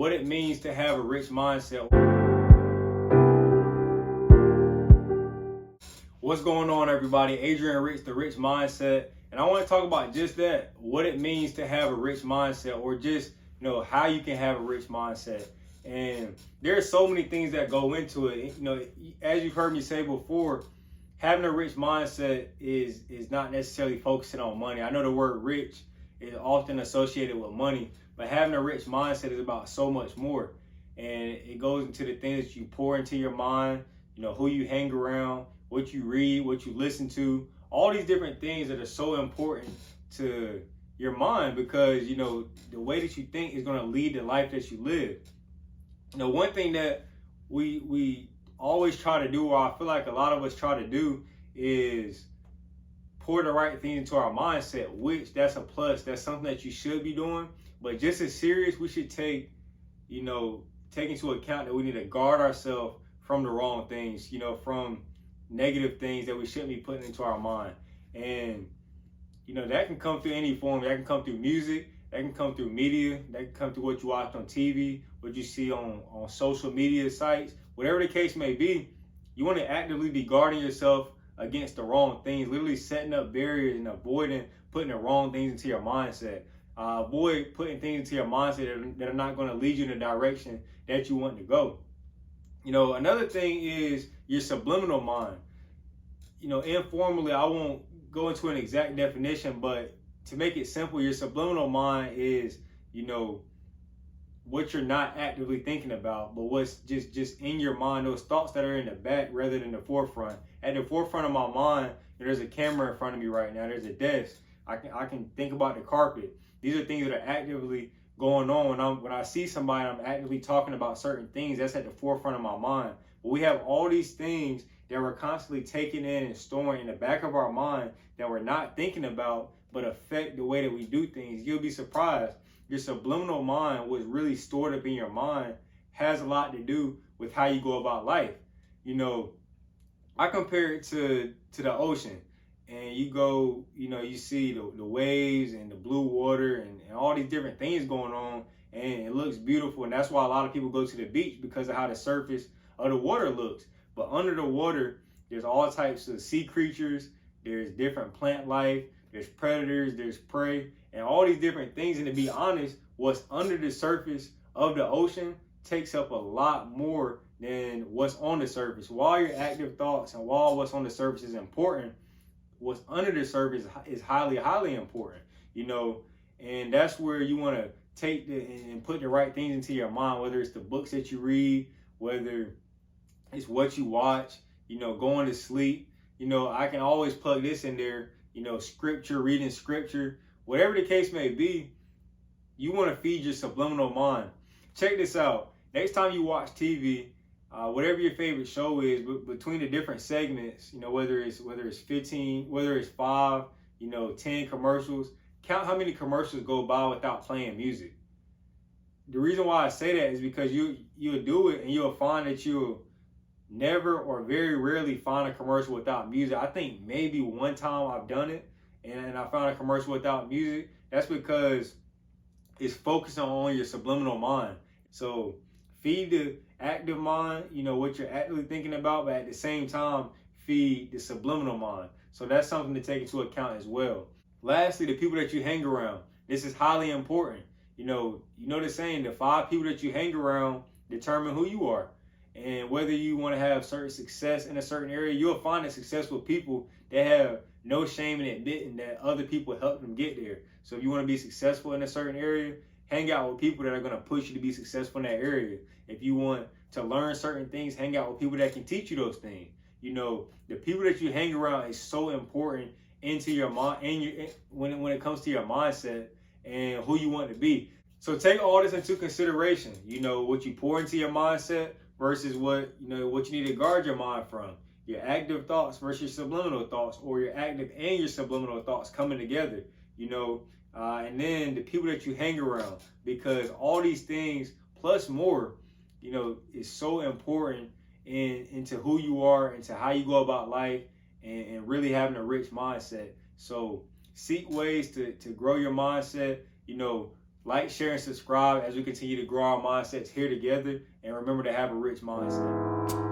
what it means to have a rich mindset. What's going on, everybody? Adrian Rich, the Rich Mindset, and I want to talk about just that, what it means to have a rich mindset, or just how you can have a rich mindset. And there's so many things that go into it. As you've heard me say before, having a rich mindset is not necessarily focusing on money. I know the word rich is often associated with money, but having a rich mindset is about so much more. And it goes into the things that you pour into your mind, who you hang around, what you read, what you listen to, all these different things that are so important to your mind, because the way that you think is going to lead the life that you live. One thing that we always try to do, or I feel like a lot of us try to do, is pour the right thing into our mindset, which that's a plus. That's something that you should be doing. But just as serious, we should take into account that we need to guard ourselves from the wrong things, from negative things that we shouldn't be putting into our mind. And that can come through any form. That can come through music, that can come through media, that can come through what you watch on TV, what you see on social media sites, whatever the case may be. You want to actively be guarding yourself against the wrong things, literally setting up barriers and avoiding putting the wrong things into your mindset. Avoid putting things into your mindset that are not going to lead you in the direction that you want to go. Another thing is your subliminal mind. Informally, I won't go into an exact definition, but to make it simple, your subliminal mind is, what you're not actively thinking about, but what's just in your mind, those thoughts that are in the back rather than the forefront. At the forefront of my mind, there's a camera in front of me right now. There's a desk. I can think about the carpet. These are things that are actively going on. When I see somebody, I'm actively talking about certain things. That's at the forefront of my mind. But we have all these things that we're constantly taking in and storing in the back of our mind that we're not thinking about, but affect the way that we do things. You'll be surprised. Your subliminal mind, what's really stored up in your mind, has a lot to do with how you go about life. I compare it to the ocean. And you go, you see the waves and the blue water and all these different things going on, and it looks beautiful. And that's why a lot of people go to the beach, because of how the surface of the water looks. But under the water, there's all types of sea creatures, there's different plant life, there's predators, there's prey, and all these different things. And to be honest, what's under the surface of the ocean takes up a lot more than what's on the surface. While your active thoughts and while what's on the surface is important, what's under the surface is highly, highly important, and that's where you want to take and put the right things into your mind, whether it's the books that you read, whether it's what you watch, going to sleep. I can always plug this in there, scripture, reading scripture, whatever the case may be. You want to feed your subliminal mind. Check this out. Next time you watch TV, whatever your favorite show is, between the different segments, whether it's 15, whether it's 5, 10 commercials, count how many commercials go by without playing music. The reason why I say that is because you'll do it and you'll find that you'll never or very rarely find a commercial without music. I think maybe one time I've done it and I found a commercial without music. That's because it's focusing on your subliminal mind. So feed the active mind, what you're actively thinking about, but at the same time, feed the subliminal mind. So that's something to take into account as well. Lastly, the people that you hang around. This is highly important. You know the saying, the 5 people that you hang around determine who you are. And whether you want to have certain success in a certain area, you'll find that successful people, they have no shame in admitting that other people helped them get there. So if you want to be successful in a certain area, hang out with people that are going to push you to be successful in that area. If you want to learn certain things, hang out with people that can teach you those things. The people that you hang around is so important into your mind, and when it comes to your mindset and who you want to be. So take all this into consideration. What you pour into your mindset versus what you need to guard your mind from. Your active thoughts versus your subliminal thoughts, or your active and your subliminal thoughts coming together. And then the people that you hang around, because all these things plus more, is so important into who you are, into how you go about life, and really having a rich mindset. So seek ways to grow your mindset, Like, share, and subscribe as we continue to grow our mindsets here together. And remember to have a rich mindset.